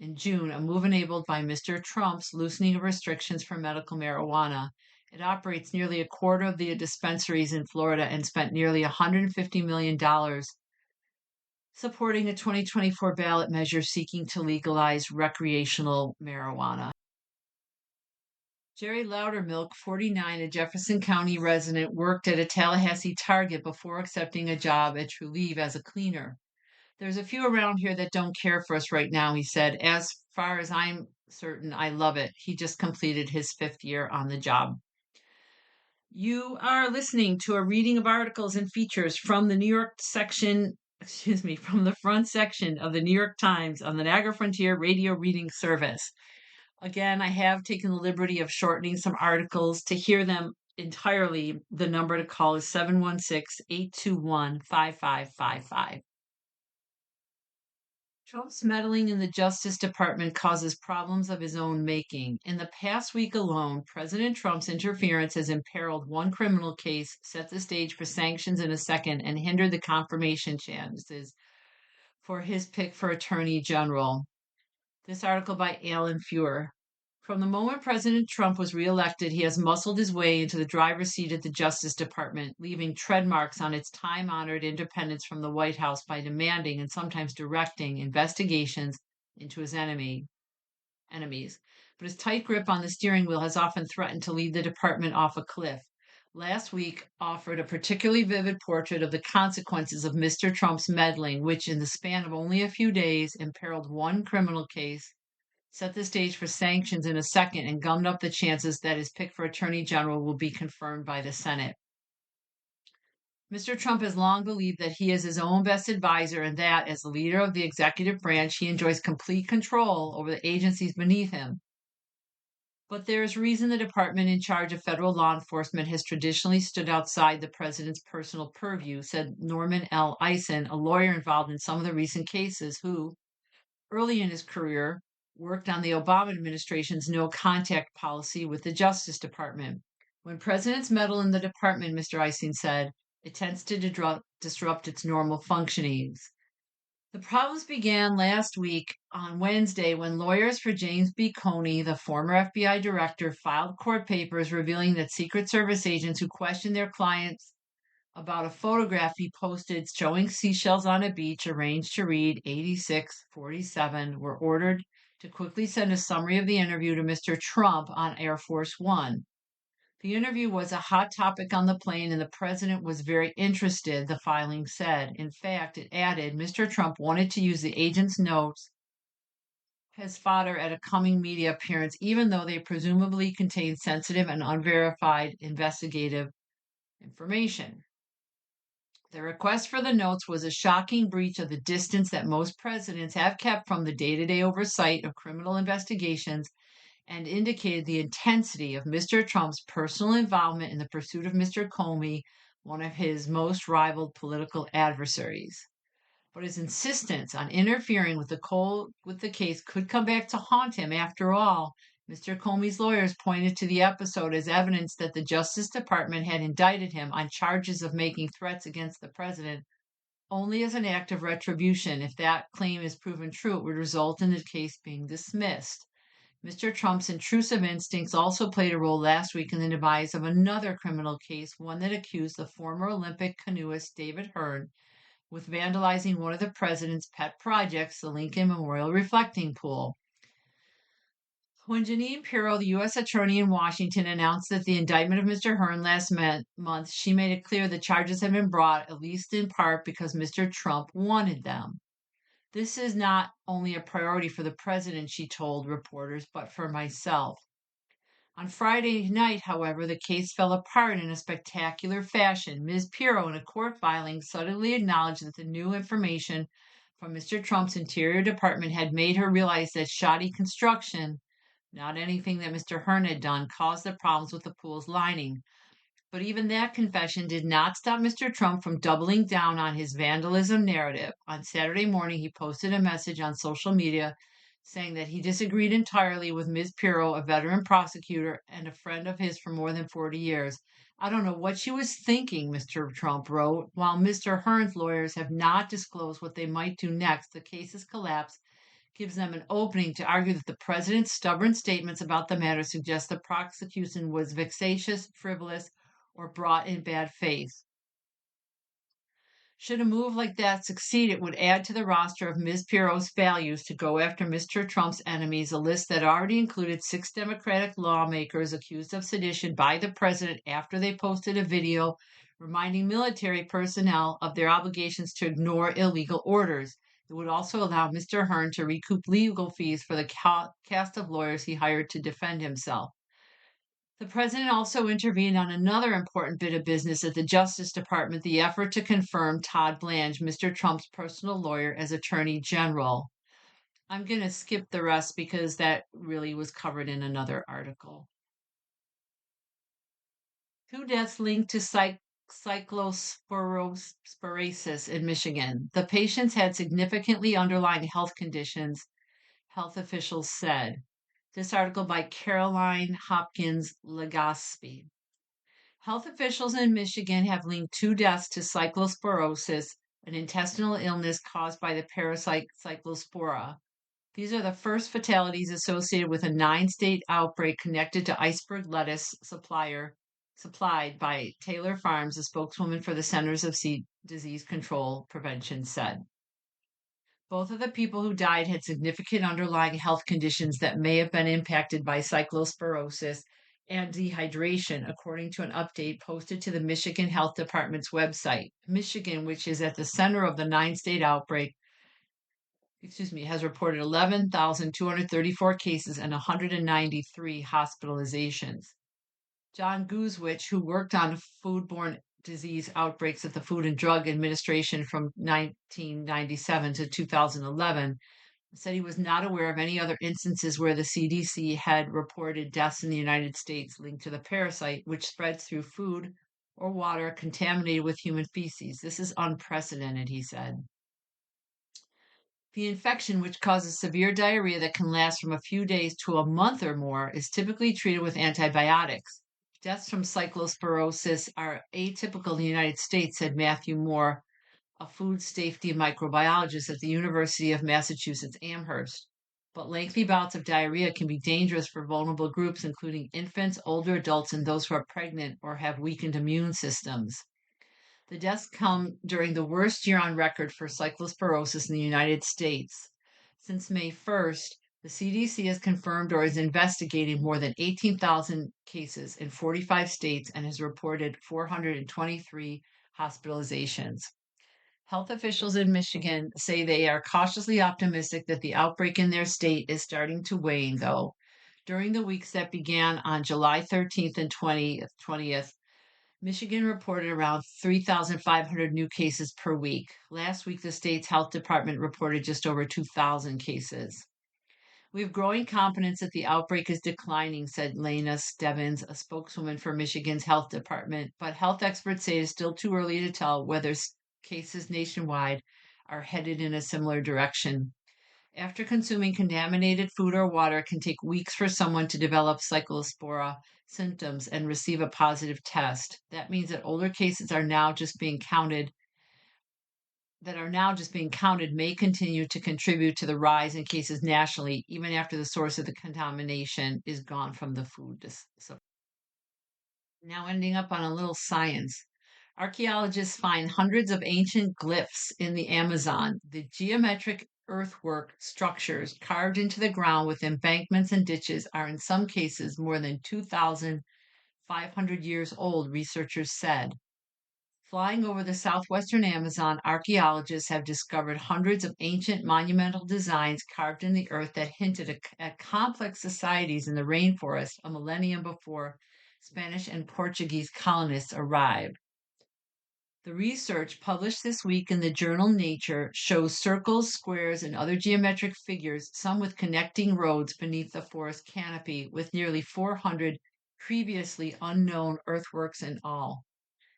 in June, a move enabled by Mr. Trump's loosening of restrictions for medical marijuana. It operates nearly a quarter of the dispensaries in Florida and spent nearly $150 million supporting a 2024 ballot measure seeking to legalize recreational marijuana. Jerry Loudermilk, 49, a Jefferson County resident, worked at a Tallahassee Target before accepting a job at Trulieve as a cleaner. There's a few around here that don't care for us right now, he said. As far as I'm certain, I love it. He just completed his 5th year on the job. You are listening to a reading of articles and features from the New York section, from the front section of the New York Times on the Niagara Frontier Radio Reading Service. Again, I have taken the liberty of shortening some articles. To hear them entirely, the number to call is 716-821-5555. Trump's meddling in the Justice Department causes problems of his own making. In the past week alone, President Trump's interference has imperiled one criminal case, set the stage for sanctions in a second, and hindered the confirmation chances for his pick for Attorney General. This article by Alan Feuer. From the moment President Trump was reelected, he has muscled his way into the driver's seat at the Justice Department, leaving tread marks on its time-honored independence from the White House by demanding and sometimes directing investigations into his enemies. But his tight grip on the steering wheel has often threatened to lead the department off a cliff. Last week offered a particularly vivid portrait of the consequences of Mr. Trump's meddling, which in the span of only a few days imperiled one criminal case, set the stage for sanctions in a second, and gummed up the chances that his pick for Attorney General will be confirmed by the Senate. Mr. Trump has long believed that he is his own best advisor and that, as the leader of the executive branch, he enjoys complete control over the agencies beneath him. But there is reason the department in charge of federal law enforcement has traditionally stood outside the president's personal purview, said Norman L. Eisen, a lawyer involved in some of the recent cases who, early in his career, worked on the Obama administration's no contact policy with the Justice Department. When presidents meddle in the department, Mr. Eisen said, it tends to disrupt its normal functionings. The problems began last week on Wednesday when lawyers for James B. Comey, the former FBI director, filed court papers revealing that Secret Service agents who questioned their clients about a photograph he posted showing seashells on a beach arranged to read 8647 were ordered to quickly send a summary of the interview to Mr. Trump on Air Force One. The interview was a hot topic on the plane, and the president was very interested, the filing said. In fact, it added Mr. Trump wanted to use the agent's notes as fodder at a coming media appearance, even though they presumably contained sensitive and unverified investigative information. The request for the notes was a shocking breach of the distance that most presidents have kept from the day-to-day oversight of criminal investigations and indicated the intensity of Mr. Trump's personal involvement in the pursuit of Mr. Comey, one of his most rivaled political adversaries. But his insistence on interfering with the case could come back to haunt him. After all, Mr. Comey's lawyers pointed to the episode as evidence that the Justice Department had indicted him on charges of making threats against the president only as an act of retribution. If that claim is proven true, it would result in the case being dismissed. Mr. Trump's intrusive instincts also played a role last week in the demise of another criminal case, one that accused the former Olympic canoeist David Hearn with vandalizing one of the president's pet projects, the Lincoln Memorial Reflecting Pool. When Jeanine Pirro, the U.S. Attorney in Washington, announced that the indictment of Mr. Hearn last month, she made it clear the charges had been brought, at least in part, because Mr. Trump wanted them. This is not only a priority for the president, she told reporters, but for myself. On Friday night, however, the case fell apart in a spectacular fashion. Ms. Pirro, in a court filing, suddenly acknowledged that the new information from Mr. Trump's Interior Department had made her realize that shoddy construction, not anything that Mr. Hearn had done, caused the problems with the pool's lining. But even that confession did not stop Mr. Trump from doubling down on his vandalism narrative. On Saturday morning, he posted a message on social media saying that he disagreed entirely with Ms. Pirro, a veteran prosecutor and a friend of his for more than 40 years. I don't know what she was thinking, Mr. Trump wrote. While Mr. Hearn's lawyers have not disclosed what they might do next, the case's collapse gives them an opening to argue that the president's stubborn statements about the matter suggest the prosecution was vexatious, frivolous, or brought in bad faith. Should a move like that succeed, it would add to the roster of Ms. Pirro's values to go after Mr. Trump's enemies, a list that already included 6 Democratic lawmakers accused of sedition by the president after they posted a video reminding military personnel of their obligations to ignore illegal orders. It would also allow Mr. Hearn to recoup legal fees for the cast of lawyers he hired to defend himself. The president also intervened on another important bit of business at the Justice Department, the effort to confirm Todd Blanche, Mr. Trump's personal lawyer, as Attorney General. I'm going to skip the rest because that really was covered in another article. 2 deaths linked to cyclosporosis in Michigan. The patients had significantly underlying health conditions, health officials said. This article by Caroline Hopkins Legaspi. Health officials in Michigan have linked 2 deaths to cyclosporosis, an intestinal illness caused by the parasite Cyclospora. These are the first fatalities associated with a 9-state outbreak connected to iceberg lettuce supplied by Taylor Farms, a spokeswoman for the Centers of Disease Control Prevention said. Both of the people who died had significant underlying health conditions that may have been impacted by cyclosporosis and dehydration, according to an update posted to the Michigan Health Department's website. Michigan, which is at the center of the 9-state outbreak, has reported 11,234 cases and 193 hospitalizations. John Guzwich, who worked on foodborne disease outbreaks at the Food and Drug Administration from 1997 to 2011, said he was not aware of any other instances where the CDC had reported deaths in the United States linked to the parasite, which spreads through food or water contaminated with human feces. This is unprecedented, he said. The infection, which causes severe diarrhea that can last from a few days to a month or more, is typically treated with antibiotics. Deaths from cyclosporosis are atypical in the United States, said Matthew Moore, a food safety microbiologist at the University of Massachusetts Amherst. But lengthy bouts of diarrhea can be dangerous for vulnerable groups, including infants, older adults, and those who are pregnant or have weakened immune systems. The deaths come during the worst year on record for cyclosporosis in the United States. Since May 1st, the CDC has confirmed or is investigating more than 18,000 cases in 45 states and has reported 423 hospitalizations. Health officials in Michigan say they are cautiously optimistic that the outbreak in their state is starting to wane, though. During the weeks that began on July 13th and 20th, Michigan reported around 3,500 new cases per week. Last week, the state's health department reported just over 2,000 cases. We have growing confidence that the outbreak is declining, said Lena Stebbins, a spokeswoman for Michigan's health department, but health experts say it is still too early to tell whether cases nationwide are headed in a similar direction. After consuming contaminated food or water, it can take weeks for someone to develop cyclospora symptoms and receive a positive test. That means that older cases are now just being counted may continue to contribute to the rise in cases nationally, even after the source of the contamination is gone from the food. Now ending up on a little science. Archaeologists find hundreds of ancient glyphs in the Amazon. The geometric earthwork structures carved into the ground with embankments and ditches are in some cases more than 2,500 years old, researchers said. Flying over the southwestern Amazon, archaeologists have discovered hundreds of ancient monumental designs carved in the earth that hinted at complex societies in the rainforest a millennium before Spanish and Portuguese colonists arrived. The research published this week in the journal Nature shows circles, squares, and other geometric figures, some with connecting roads beneath the forest canopy, with nearly 400 previously unknown earthworks in all.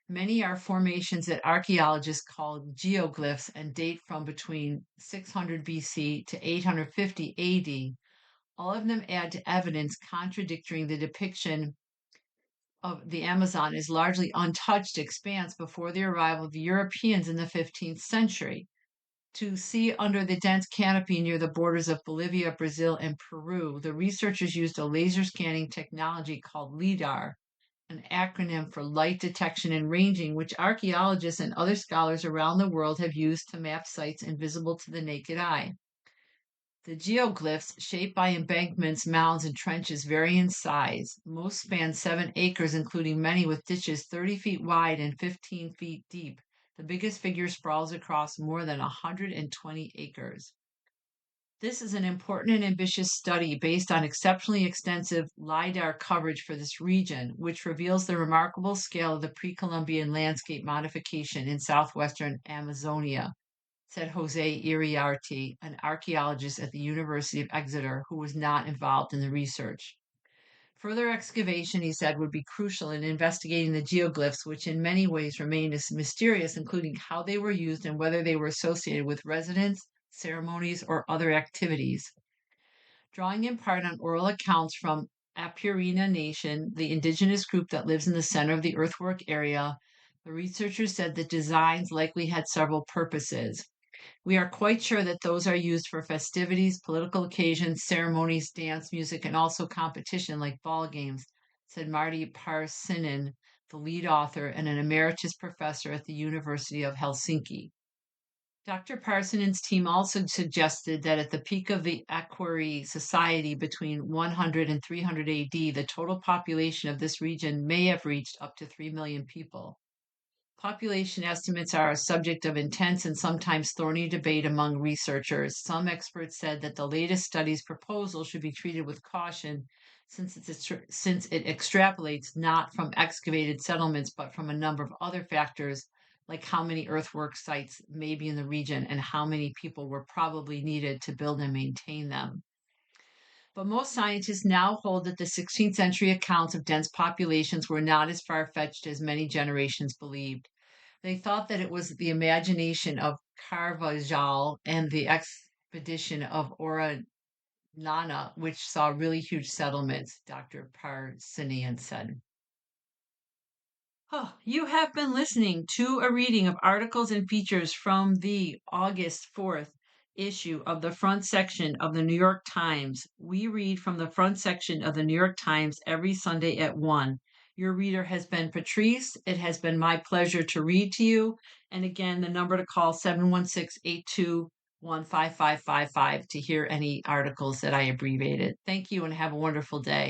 Many are formations that archaeologists call geoglyphs and date from between 600 BC to 850 AD. All of them add to evidence contradicting the depiction of the Amazon as largely untouched expanse before the arrival of the Europeans in the 15th century. To see under the dense canopy near the borders of Bolivia, Brazil, and Peru, the researchers used a laser scanning technology called LIDAR, an acronym for light detection and ranging, which archaeologists and other scholars around the world have used to map sites invisible to the naked eye. The geoglyphs, shaped by embankments, mounds, and trenches, vary in size. Most span 7 acres, including many with ditches 30 feet wide and 15 feet deep. The biggest figure sprawls across more than 120 acres. This is an important and ambitious study based on exceptionally extensive LIDAR coverage for this region, which reveals the remarkable scale of the pre-Columbian landscape modification in southwestern Amazonia, said Jose Iriarte, an archaeologist at the University of Exeter who was not involved in the research. Further excavation, he said, would be crucial in investigating the geoglyphs, which in many ways remain mysterious, including how they were used and whether they were associated with residents, ceremonies, or other activities. Drawing in part on oral accounts from Apurina Nation, the indigenous group that lives in the center of the earthwork area, the researchers said the designs likely had several purposes. We are quite sure that those are used for festivities, political occasions, ceremonies, dance, music, and also competition like ball games, said Marty Parsinen, the lead author and an emeritus professor at the University of Helsinki. Dr. Parsinen's team also suggested that at the peak of the Akwari Society between 100 and 300 AD, the total population of this region may have reached up to 3 million people. Population estimates are a subject of intense and sometimes thorny debate among researchers. Some experts said that the latest study's proposal should be treated with caution since it extrapolates not from excavated settlements but from a number of other factors like how many earthwork sites may be in the region and how many people were probably needed to build and maintain them. But most scientists now hold that the 16th century accounts of dense populations were not as far fetched as many generations believed. They thought that it was the imagination of Carvajal and the expedition of Orellana, which saw really huge settlements, Dr. Parsinian said. Oh, you have been listening to a reading of articles and features from the August 4th issue of the front section of the New York Times. We read from the front section of the New York Times every Sunday at 1. Your reader has been Patrice. It has been my pleasure to read to you. And again, the number to call 716-821-5555 to hear any articles that I abbreviated. Thank you and have a wonderful day.